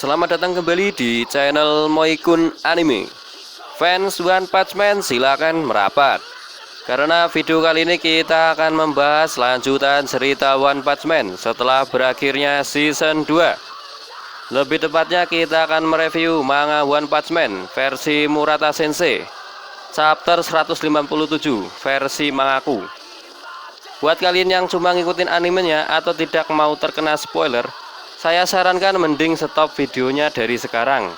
Selamat datang kembali di channel Moikun Anime. Fans One Punch Man silakan merapat. Karena video kali ini kita akan membahas lanjutan cerita One Punch Man setelah berakhirnya season 2. Lebih tepatnya kita akan mereview manga One Punch Man versi Murata Sensei chapter 157 versi mangaku. Buat kalian yang cuma ngikutin animenya atau tidak mau terkena spoiler, saya sarankan mending stop videonya dari sekarang.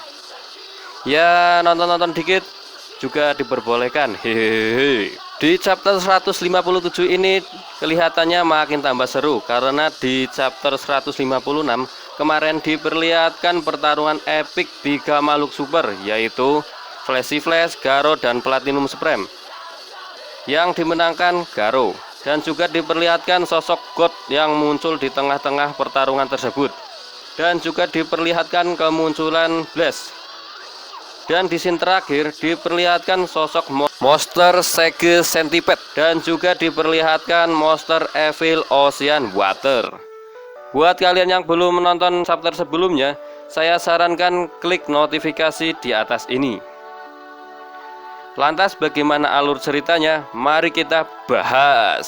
Ya, nonton-nonton dikit juga diperbolehkan. Hehehe. Di chapter 157 ini kelihatannya makin tambah seru karena di chapter 156 kemarin diperlihatkan pertarungan epik di Gamaluk Super, yaitu Flashy Flash, Garo, dan Platinum Supreme yang dimenangkan Garo. Dan juga diperlihatkan sosok God yang muncul di tengah-tengah pertarungan tersebut. Dan juga diperlihatkan kemunculan Blast. Dan di scene terakhir diperlihatkan sosok monster Sege Centipede. Dan juga diperlihatkan monster Evil Ocean Water. Buat kalian yang belum menonton chapter sebelumnya, saya sarankan klik notifikasi di atas ini. Lantas bagaimana alur ceritanya? Mari kita bahas.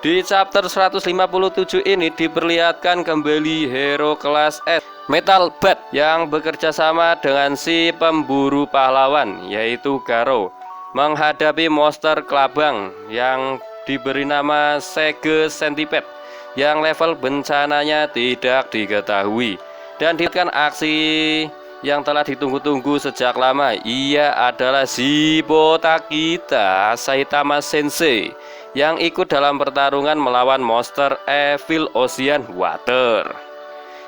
Di chapter 157 ini diperlihatkan kembali hero kelas S Metal Bat yang bekerja sama dengan si pemburu pahlawan, yaitu Garo, menghadapi monster kelabang yang diberi nama Sege Centipede yang level bencananya tidak diketahui. Dan dilihatkan aksi yang telah ditunggu-tunggu sejak lama. Ia adalah si botak kita, Saitama Sensei, yang ikut dalam pertarungan melawan monster Evil Ocean Water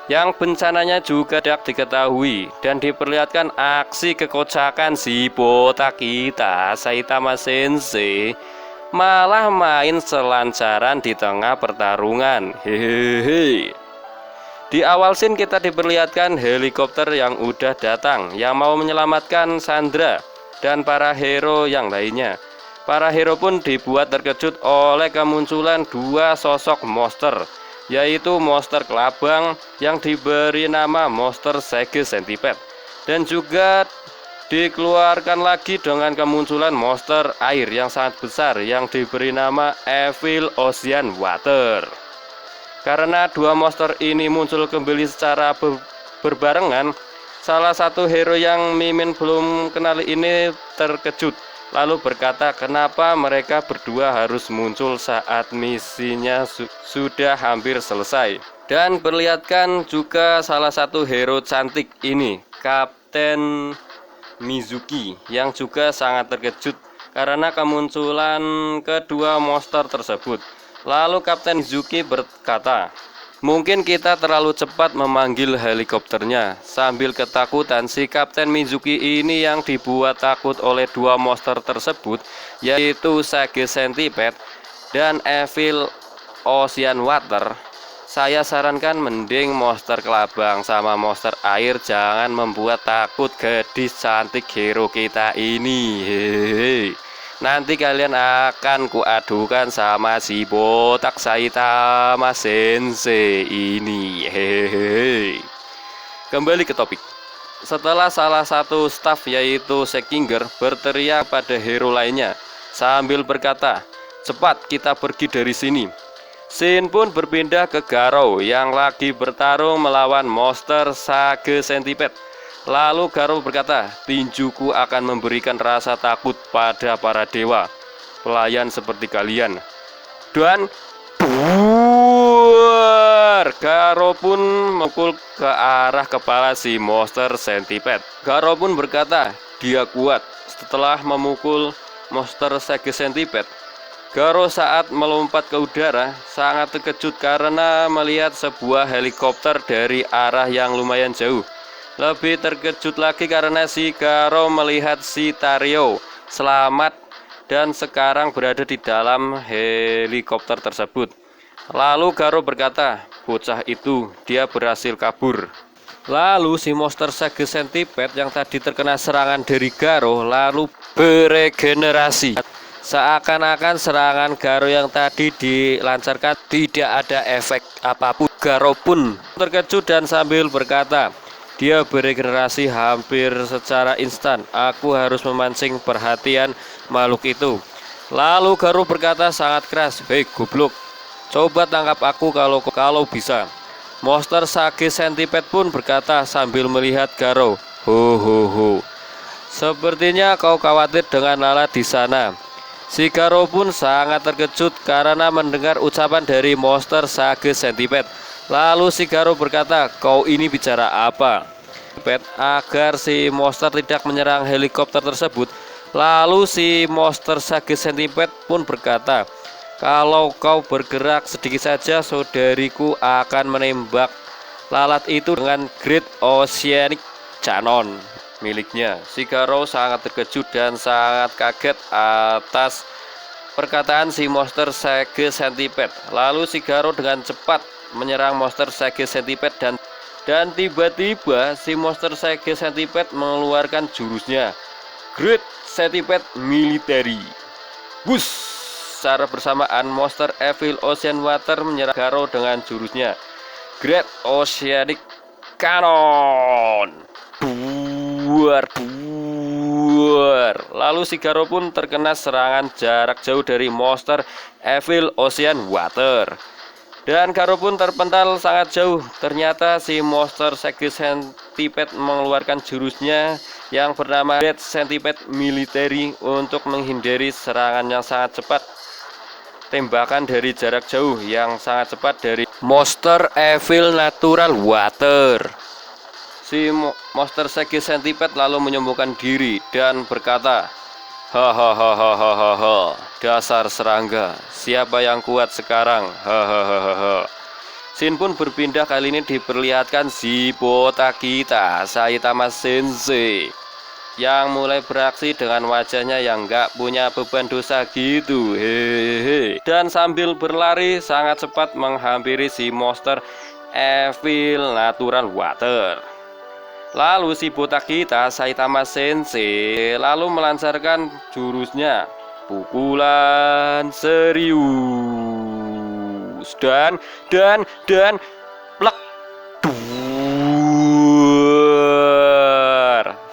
yang bencananya juga tidak diketahui. Dan diperlihatkan aksi kekocakan si botak kita, Saitama Sensei, malah main selancaran di tengah pertarungan. Hehehe. Di awal scene kita diperlihatkan helikopter yang udah datang, yang mau menyelamatkan Sandra dan para hero yang lainnya. Para hero pun dibuat terkejut oleh kemunculan dua sosok monster, yaitu monster kelabang yang diberi nama monster Sege Centipede, dan juga dikeluarkan lagi dengan kemunculan monster air yang sangat besar yang diberi nama Evil Ocean Water. Karena dua monster ini muncul kembali secara berbarengan, salah satu hero yang Mimin belum kenali ini terkejut, lalu berkata kenapa mereka berdua harus muncul saat misinya sudah hampir selesai. Dan perlihatkan juga salah satu hero cantik ini, Kapten Mizuki, yang juga sangat terkejut karena kemunculan kedua monster tersebut. Lalu Kapten Mizuki berkata, mungkin kita terlalu cepat memanggil helikopternya. Sambil ketakutan, si Kapten Mizuki ini yang dibuat takut oleh dua monster tersebut, yaitu Sege Centipede dan Evil Ocean Water. Saya sarankan mending monster kelabang sama monster air jangan membuat takut gadis cantik hero kita ini. Hehehe. Nanti kalian akan kuadukan sama si botak Saitama Sensei ini. Hehehe. Kembali ke topik. Setelah salah satu staff yaitu Sekinger berteriak pada hero lainnya sambil berkata, cepat kita pergi dari sini. Scene pun berpindah ke Garo yang lagi bertarung melawan monster Sege Centipede. Lalu Garo berkata, tinjuku akan memberikan rasa takut pada para dewa pelayan seperti kalian. Dan buar, Garo pun memukul ke arah kepala si monster Centipede. Garo pun berkata, dia kuat. Setelah memukul monster Sege Centipede, Garo saat melompat ke udara sangat terkejut karena melihat sebuah helikopter dari arah yang lumayan jauh. Lebih terkejut lagi karena si Garo melihat si Tario selamat dan sekarang berada di dalam helikopter tersebut. Lalu Garo berkata, bocah itu dia berhasil kabur. Lalu si monster Sege Centipede yang tadi terkena serangan dari Garo lalu beregenerasi. Seakan-akan serangan Garo yang tadi dilancarkan tidak ada efek apapun. Garo pun terkejut dan sambil berkata, Dia beregenerasi hampir secara instan. Aku harus memancing perhatian makhluk itu. Lalu Garo berkata sangat keras, "Hei goblok, coba tangkap aku kalau bisa." Monster Sage Centipede pun berkata sambil melihat Garo, "Ho ho ho. Sepertinya kau khawatir dengan lalat di sana." Si Garo pun sangat terkejut karena mendengar ucapan dari monster Sage Centipede. Lalu si Garo berkata, "Kau ini bicara apa?" Agar si monster tidak menyerang helikopter tersebut. Lalu si monster Sage Centipede pun berkata, "Kalau kau bergerak sedikit saja, saudariku akan menembak lalat itu dengan Great Oceanic Cannon miliknya." Si Garo sangat terkejut dan sangat kaget atas perkataan si monster Sage Centipede. Lalu si Garo dengan cepat menyerang monster Sage Centipede dan tiba-tiba si monster Sage Centipede mengeluarkan jurusnya, Great Centipede Military. Bus! Secara bersamaan monster Evil Ocean Water menyerang Garo dengan jurusnya, Great Oceanic Cannon. Buar. Lalu si Garo pun terkena serangan jarak jauh dari monster Evil Ocean Water. Dan Garo pun terpental sangat jauh. Ternyata si monster Sage Centipede mengeluarkan jurusnya yang bernama Great Centipede Military untuk menghindari serangan yang sangat cepat. Tembakan dari jarak jauh yang sangat cepat dari monster Evil Natural Water. Si monster Sage Centipede lalu menyembuhkan diri dan berkata, "Hahaha, dasar serangga, siapa yang kuat sekarang? Hahaha." Scene pun berpindah, kali ini diperlihatkan si botak kita, Saitama Sensei, yang mulai beraksi dengan wajahnya yang gak punya beban dosa gitu, hehehe. Dan sambil berlari sangat cepat menghampiri si monster Evil Natural Water. Lalu si botak kita, Saitama Sensei, lalu melancarkan jurusnya, pukulan serius, dan plek.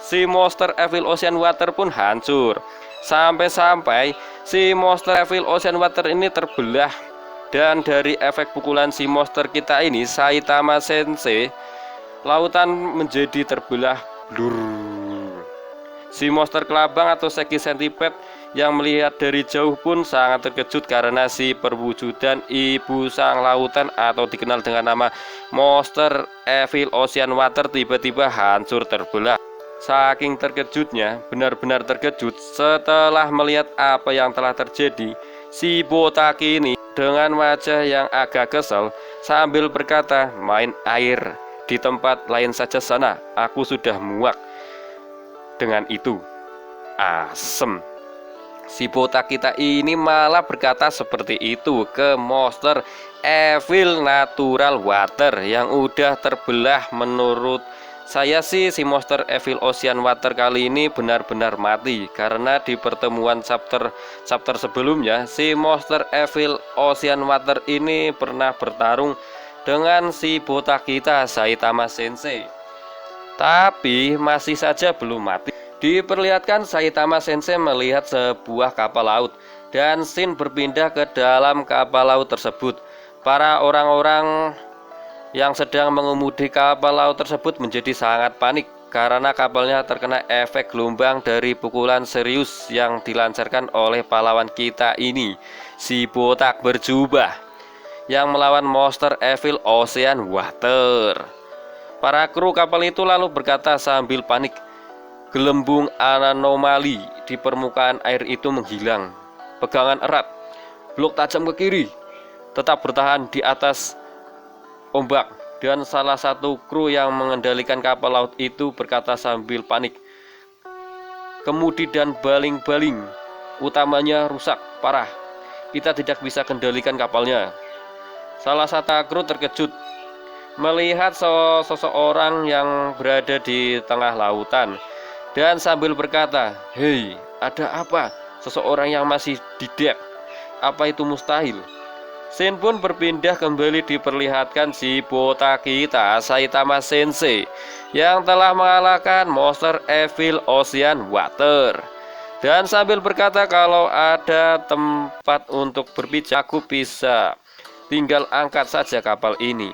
Si monster Evil Ocean Water pun hancur. Sampai-sampai si monster Evil Ocean Water ini terbelah. Dan dari efek pukulan si monster kita ini, Saitama Sensei, lautan menjadi terbelah blur. Si monster kelabang atau Sage Centipede yang melihat dari jauh pun sangat terkejut karena si perwujudan ibu sang lautan atau dikenal dengan nama monster Evil Ocean Water tiba-tiba hancur terbelah. Saking terkejutnya, benar-benar terkejut setelah melihat apa yang telah terjadi, si botak ini dengan wajah yang agak kesal sambil berkata, "Main air di tempat lain saja sana, aku sudah muak dengan itu, asem." Si botak kita ini malah berkata seperti itu ke monster Evil Natural Water yang udah terbelah. Menurut saya sih si monster Evil Ocean Water kali ini benar-benar mati, karena di pertemuan chapter sebelumnya si monster Evil Ocean Water ini pernah bertarung dengan si botak kita, Saitama Sensei, tapi masih saja belum mati. Diperlihatkan Saitama Sensei melihat sebuah kapal laut, dan scene berpindah ke dalam kapal laut tersebut. Para orang-orang yang sedang mengemudi kapal laut tersebut menjadi sangat panik karena kapalnya terkena efek gelombang dari pukulan serius yang dilancarkan oleh pahlawan kita ini, si botak berjubah, yang melawan monster Evil Ocean Water. Para kru kapal itu lalu berkata sambil panik, "Gelembung anomali di permukaan air itu menghilang. Pegangan erat, blok tajam ke kiri, tetap bertahan di atas ombak." Dan salah satu kru yang mengendalikan kapal laut itu berkata sambil panik, "Kemudi dan baling-baling utamanya rusak parah. Kita tidak bisa kendalikan kapalnya." Salah satu kru terkejut melihat seseorang yang berada di tengah lautan dan sambil berkata, "Hei, ada apa? Seseorang yang masih di dek. Apa itu mustahil?" Scene pun berpindah kembali diperlihatkan si Botakita Saitama Sensei yang telah mengalahkan monster Evil Ocean Water. Dan sambil berkata kalau ada tempat untuk berpijak, aku bisa tinggal angkat saja kapal ini.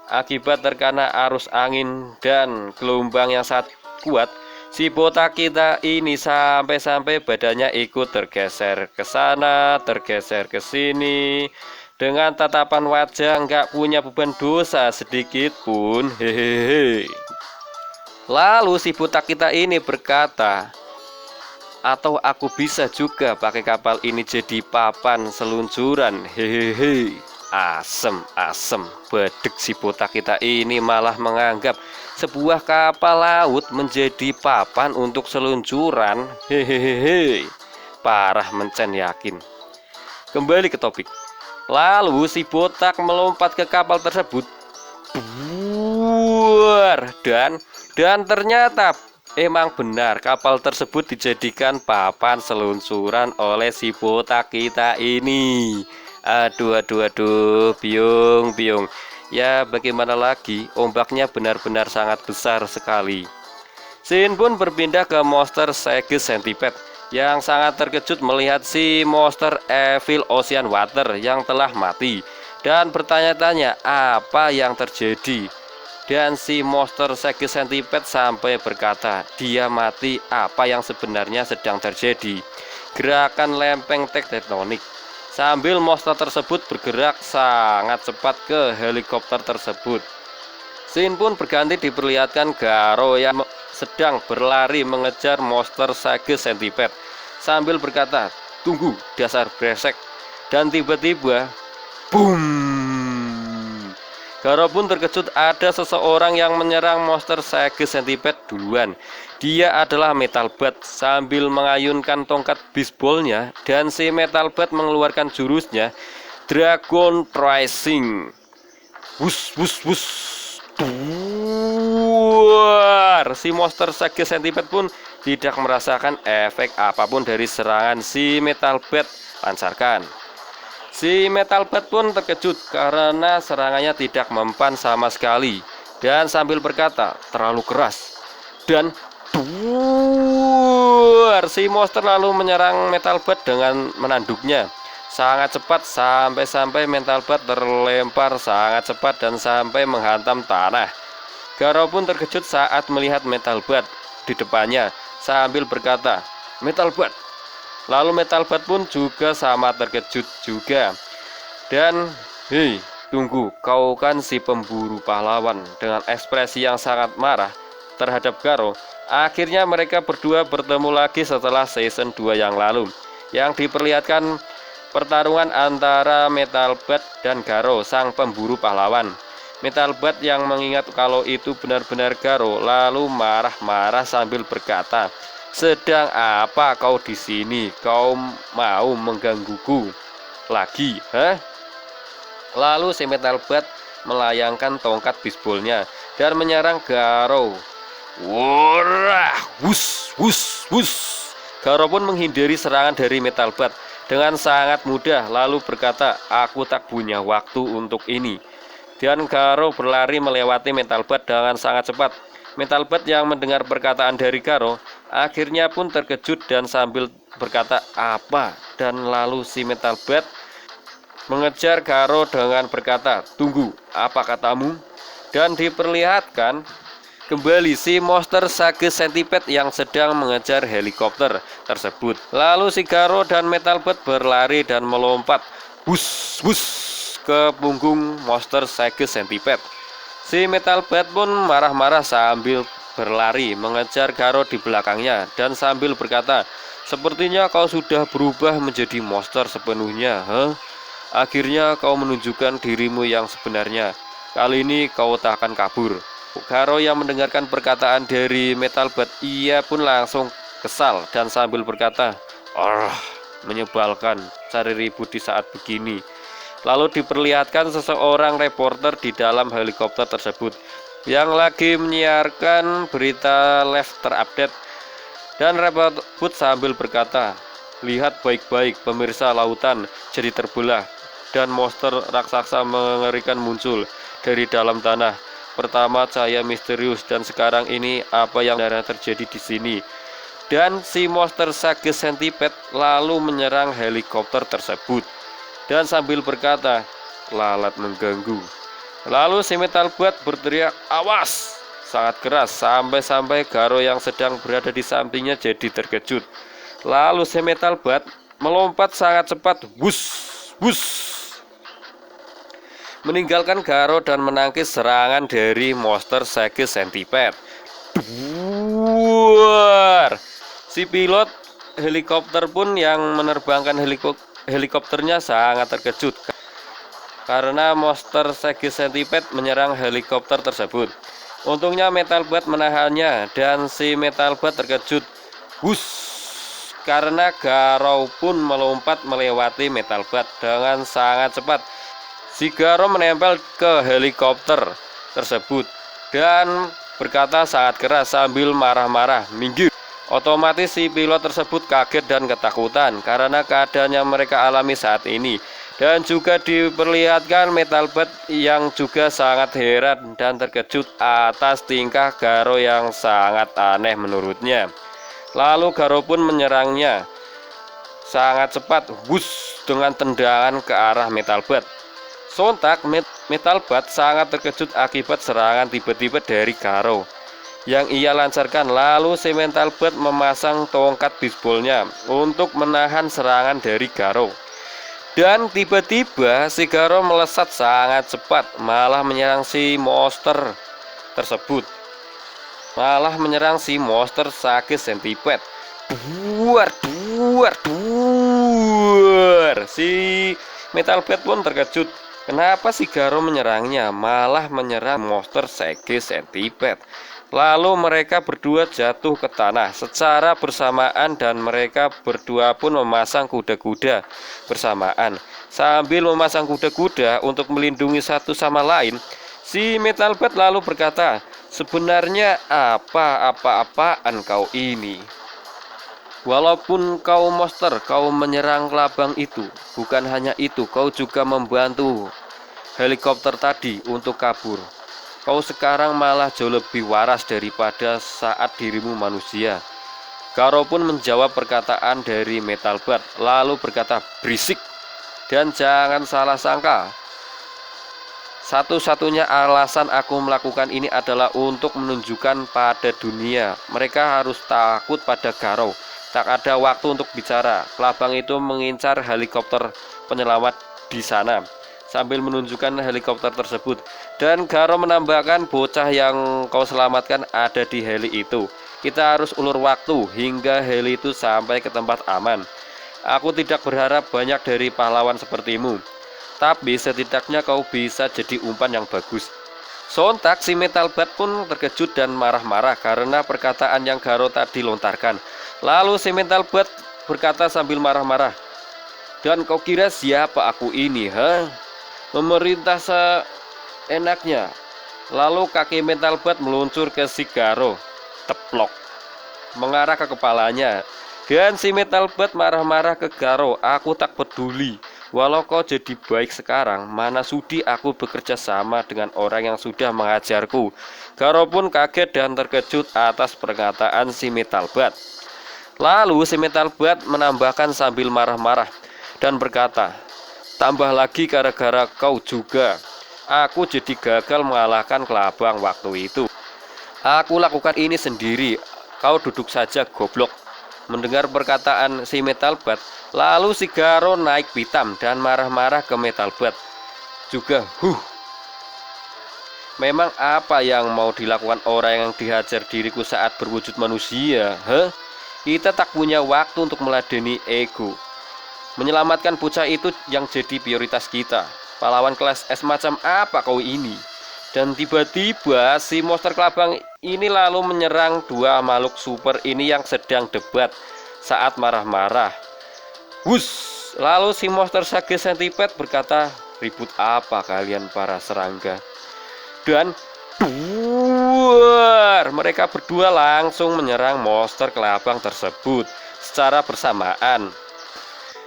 Akibat terkena arus angin dan gelombang yang sangat kuat, si botak kita ini sampai-sampai badannya ikut tergeser ke sana, tergeser ke sini. Dengan tatapan wajah nggak punya beban dosa sedikit pun. Hehehe. Lalu si botak kita ini berkata, atau aku bisa juga pakai kapal ini jadi papan seluncuran. Hehehe. Asem, bedek si botak kita ini malah menganggap sebuah kapal laut menjadi papan untuk seluncuran. Hehehe. Parah mencen yakin. Kembali ke topik. Lalu si botak melompat ke kapal tersebut. Dan ternyata emang benar kapal tersebut dijadikan papan seluncuran oleh si botak kita ini. Aduh, biung. Ya bagaimana lagi, ombaknya benar-benar sangat besar sekali. Scene pun berpindah ke monster Sege Centipede yang sangat terkejut melihat si monster Evil Ocean Water yang telah mati dan bertanya-tanya apa yang terjadi. Dan si monster Sege Centipede sampai berkata dia mati, apa yang sebenarnya sedang terjadi. Gerakan lempeng tektonik. Sambil monster tersebut bergerak sangat cepat ke helikopter tersebut. Scene pun berganti diperlihatkan Garo yang sedang berlari mengejar monster Sege Centipede sambil berkata, tunggu dasar brengsek. Dan tiba-tiba boom, Garo pun terkejut ada seseorang yang menyerang monster Sege Centipede duluan. Dia adalah Metal Bat sambil mengayunkan tongkat bisbolnya, dan si Metal Bat mengeluarkan jurusnya Dragon Rising. Wus. Si monster Sege Centipede pun tidak merasakan efek apapun dari serangan si Metal Bat lancarkan. Si Metal Bat pun terkejut karena serangannya tidak mempan sama sekali dan sambil berkata terlalu keras. Dan si monster lalu menyerang Metal Bat dengan menanduknya sangat cepat sampai Metal Bat terlempar sangat cepat dan sampai menghantam tanah. Garo pun terkejut saat melihat Metal Bat di depannya sambil berkata, Metal Bat. Lalu Metal Bat pun juga sama terkejut juga. Dan hei, tunggu, kau kan si pemburu pahlawan. Dengan ekspresi yang sangat marah terhadap Garo. Akhirnya mereka berdua bertemu lagi setelah season 2 yang lalu, yang diperlihatkan pertarungan antara Metal Bat dan Garo, sang pemburu pahlawan. Metal Bat yang mengingat kalau itu benar-benar Garo, lalu marah-marah sambil berkata, sedang apa kau di sini? Kau mau menggangguku lagi, hah? Lalu si Metal Bat melayangkan tongkat bisbolnya dan menyerang Garo. Wah, wus. Garo pun menghindari serangan dari Metal Bat dengan sangat mudah lalu berkata, aku tak punya waktu untuk ini. Dan Garo berlari melewati Metal Bat dengan sangat cepat. Metal Bat yang mendengar perkataan dari Garo akhirnya pun terkejut dan sambil berkata apa, dan lalu si Metal Bat mengejar Garo dengan berkata, tunggu, apa katamu? Dan diperlihatkan kembali si monster Sege Centipede yang sedang mengejar helikopter tersebut. Lalu si Garo dan Metal Bat berlari dan melompat bus ke punggung monster Sege Centipede. Si Metal Bat pun marah-marah sambil berlari mengejar Garo di belakangnya dan sambil berkata, sepertinya kau sudah berubah menjadi monster sepenuhnya, huh? Akhirnya kau menunjukkan dirimu yang sebenarnya. Kali ini kau tak akan kabur. Garo yang mendengarkan perkataan dari Metal Bat, ia pun langsung kesal dan sambil berkata, menyebalkan cari ribut di saat begini. Lalu diperlihatkan seseorang reporter di dalam helikopter tersebut yang lagi menyiarkan berita live terupdate. Dan reporter sambil berkata, lihat baik-baik pemirsa, lautan jadi terbelah. dan monster raksasa mengerikan muncul dari dalam tanah. Pertama cahaya misterius, dan sekarang ini apa yang terjadi di sini? Dan si monster Sage Centipede lalu menyerang helikopter tersebut dan sambil berkata, "Lalat mengganggu." Lalu si Metalbat berteriak, "Awas!" sangat keras sampai-sampai Garo yang sedang berada di sampingnya jadi terkejut. Lalu si Metalbat melompat sangat cepat, wus, wus, meninggalkan Garo dan menangkis serangan dari monster Sage Centipede. Duar! Si pilot helikopter pun yang menerbangkan helikopternya sangat terkejut karena monster Sage Centipede menyerang helikopter tersebut. Untungnya Metalbat menahannya dan si Metalbat terkejut, hus, karena Garo pun melompat melewati Metalbat dengan sangat cepat. Si Garo menempel ke helikopter tersebut dan berkata sangat keras sambil marah-marah, "Minggir!" Otomatis si pilot tersebut kaget dan ketakutan karena keadaan yang mereka alami saat ini. Dan juga diperlihatkan Metalbat yang juga sangat heran dan terkejut atas tingkah Garo yang sangat aneh menurutnya. Lalu Garo pun menyerangnya sangat cepat, wus, dengan tendangan ke arah Metalbat. Sontak Metalbat sangat terkejut akibat serangan tiba-tiba dari Garo yang ia lancarkan. Lalu si Metalbat memasang tongkat bisbolnya untuk menahan serangan dari Garo. Dan tiba-tiba si Garo melesat sangat cepat, malah menyerang si monster tersebut. Malah menyerang si monster Sage Centipede. Duar, duar, duar. Si Metalbat pun terkejut. Kenapa si Garo menyerangnya? Malah menyerang monster Sage Centipede. Lalu mereka berdua jatuh ke tanah secara bersamaan dan mereka berdua pun memasang kuda-kuda bersamaan. Sambil memasang kuda-kuda untuk melindungi satu sama lain, si Metalbat lalu berkata, "Sebenarnya apa-apaan kau ini? Walaupun kau monster, kau menyerang kelabang itu. Bukan hanya itu, kau juga membantu helikopter tadi untuk kabur. Kau sekarang malah jauh lebih waras daripada saat dirimu manusia." Garo pun menjawab perkataan dari Metalbat, lalu berkata, "Berisik, dan jangan salah sangka. Satu-satunya alasan aku melakukan ini adalah untuk menunjukkan pada dunia. Mereka harus takut pada Garo. Tak ada waktu untuk bicara." Kelabang itu mengincar helikopter penyelamat di sana sambil menunjukkan helikopter tersebut. Dan Garo menambahkan, "Bocah yang kau selamatkan ada di heli itu. Kita harus ulur waktu hingga heli itu sampai ke tempat aman. Aku tidak berharap banyak dari pahlawan sepertimu, tapi setidaknya kau bisa jadi umpan yang bagus." Sontak si Metalbat pun terkejut dan marah-marah karena perkataan yang Garo tadi lontarkan. Lalu si Metalbat berkata sambil marah-marah, "Dan kau kira siapa aku ini, memerintah seenaknya?" Lalu kaki Metalbat meluncur ke si Garo, teplok, mengarah ke kepalanya. Dan si Metalbat marah-marah ke Garo, "Aku tak peduli. Walau kau jadi baik sekarang, mana sudi aku bekerja sama dengan orang yang sudah mengajarku." Garo pun kaget dan terkejut atas perkataan si Metalbat. Lalu si Metalbat menambahkan sambil marah-marah dan berkata, "Tambah lagi gara-gara kau juga. Aku jadi gagal mengalahkan kelabang waktu itu. Aku lakukan ini sendiri. Kau duduk saja, goblok." Mendengar perkataan si Metalbat, lalu si Garo naik pitam dan marah-marah ke Metalbat juga. Memang apa yang mau dilakukan orang yang dihajar diriku saat berwujud manusia? Kita tak punya waktu untuk meladeni ego. Menyelamatkan bocah itu yang jadi prioritas kita. Pahlawan kelas S macam apa kau ini? Dan tiba-tiba si monster kelabang ini lalu menyerang dua makhluk super ini yang sedang debat saat marah-marah. Lalu si monster Sage Centipede berkata, "Ribut apa kalian para serangga?" Dan mereka berdua langsung menyerang monster kelabang tersebut secara bersamaan.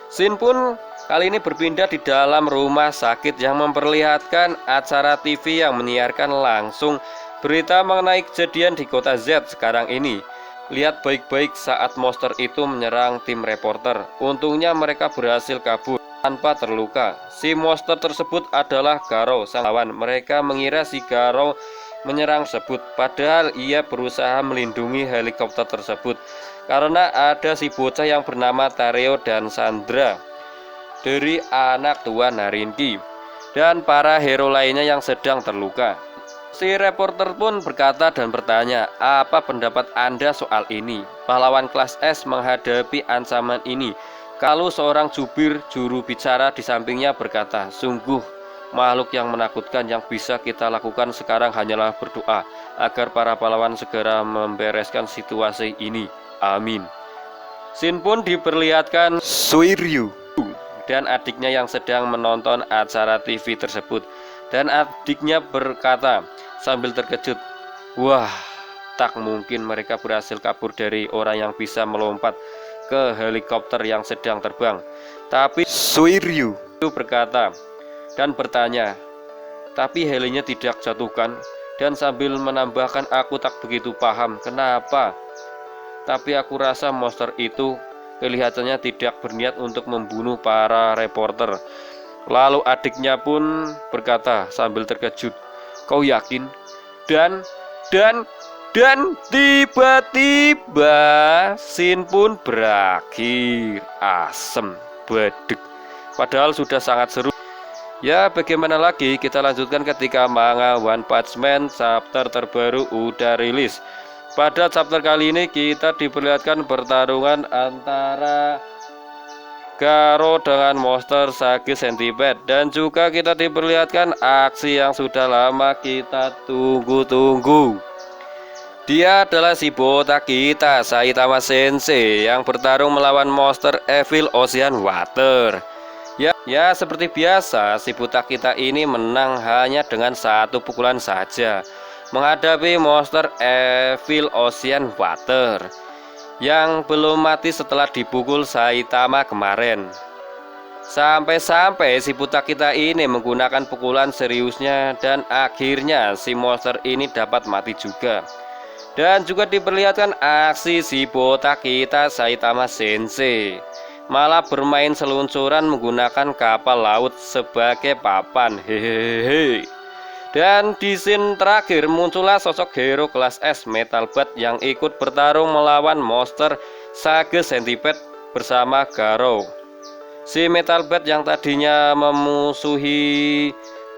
Sin pun Kali ini berpindah di dalam rumah sakit yang memperlihatkan acara TV yang menyiarkan langsung berita mengenai kejadian di kota Z sekarang ini. Lihat baik-baik saat monster itu menyerang tim reporter. Untungnya mereka berhasil kabur tanpa terluka. Si monster tersebut adalah Garo, sang lawan. Mereka mengira si Garo menyerang tersebut, padahal ia berusaha melindungi helikopter tersebut karena ada si bocah yang bernama Tareo dan Sandra dari anak tua Narinki dan para hero lainnya yang sedang terluka. Si reporter pun berkata dan bertanya, apa pendapat Anda soal ini? Pahlawan kelas S menghadapi ancaman ini. Kalau seorang jubir juru bicara di sampingnya berkata, sungguh makhluk yang menakutkan, yang bisa kita lakukan sekarang hanyalah berdoa agar para pahlawan segera membereskan situasi ini. Amin. Scene pun diperlihatkan Suiryu dan adiknya yang sedang menonton acara TV tersebut. Dan adiknya berkata sambil terkejut, wah, tak mungkin mereka berhasil kabur dari orang yang bisa melompat ke helikopter yang sedang terbang. Tapi Suiryu berkata dan bertanya, tapi helinya tidak jatuhkan? Dan sambil menambahkan, aku tak begitu paham kenapa, tapi aku rasa monster itu kelihatannya tidak berniat untuk membunuh para reporter. Lalu adiknya pun berkata sambil terkejut, kau yakin? Dan tiba-tiba scene pun berakhir. Asem bedek, padahal sudah sangat seru. Ya bagaimana lagi, kita lanjutkan ketika manga One Punch Man chapter terbaru udah rilis. Pada chapter kali ini kita diperlihatkan pertarungan antara Garo dengan monster Sage Centipede, dan juga kita diperlihatkan aksi yang sudah lama kita tunggu-tunggu. Dia adalah si botak kita, Saitama Sensei, yang bertarung melawan monster Evil Ocean Water. Ya seperti biasa, si botak kita ini menang hanya dengan satu pukulan saja menghadapi monster Evil Ocean Water yang belum mati setelah dipukul Saitama kemarin. Sampai-sampai si buta kita ini menggunakan pukulan seriusnya, dan akhirnya si monster ini dapat mati juga. Dan juga diperlihatkan aksi si botak kita Saitama Sensei malah bermain seluncuran menggunakan kapal laut sebagai papan. Hehehe. Dan di scene terakhir muncullah sosok hero kelas S Metal Bat yang ikut bertarung melawan monster Sage Centipede bersama Garo. Si Metal Bat yang tadinya memusuhi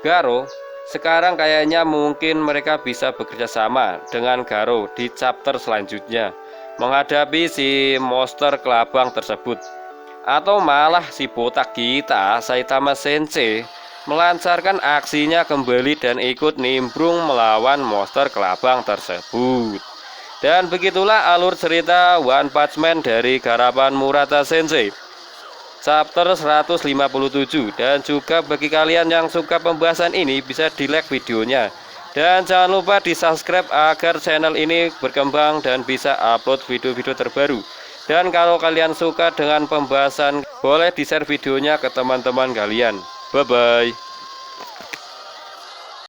Garo, sekarang kayaknya mungkin mereka bisa bekerja sama dengan Garo di chapter selanjutnya menghadapi si monster kelabang tersebut. Atau malah si botak kita Saitama Sensei melancarkan aksinya kembali dan ikut nimbrung melawan monster kelabang tersebut. Dan begitulah alur cerita One Punch Man dari garapan Murata Sensei chapter 157. Dan juga bagi kalian yang suka pembahasan ini, bisa di like videonya, dan jangan lupa di subscribe agar channel ini berkembang dan bisa upload video-video terbaru. Dan kalau kalian suka dengan pembahasan, boleh di share videonya ke teman-teman kalian. Bye-bye.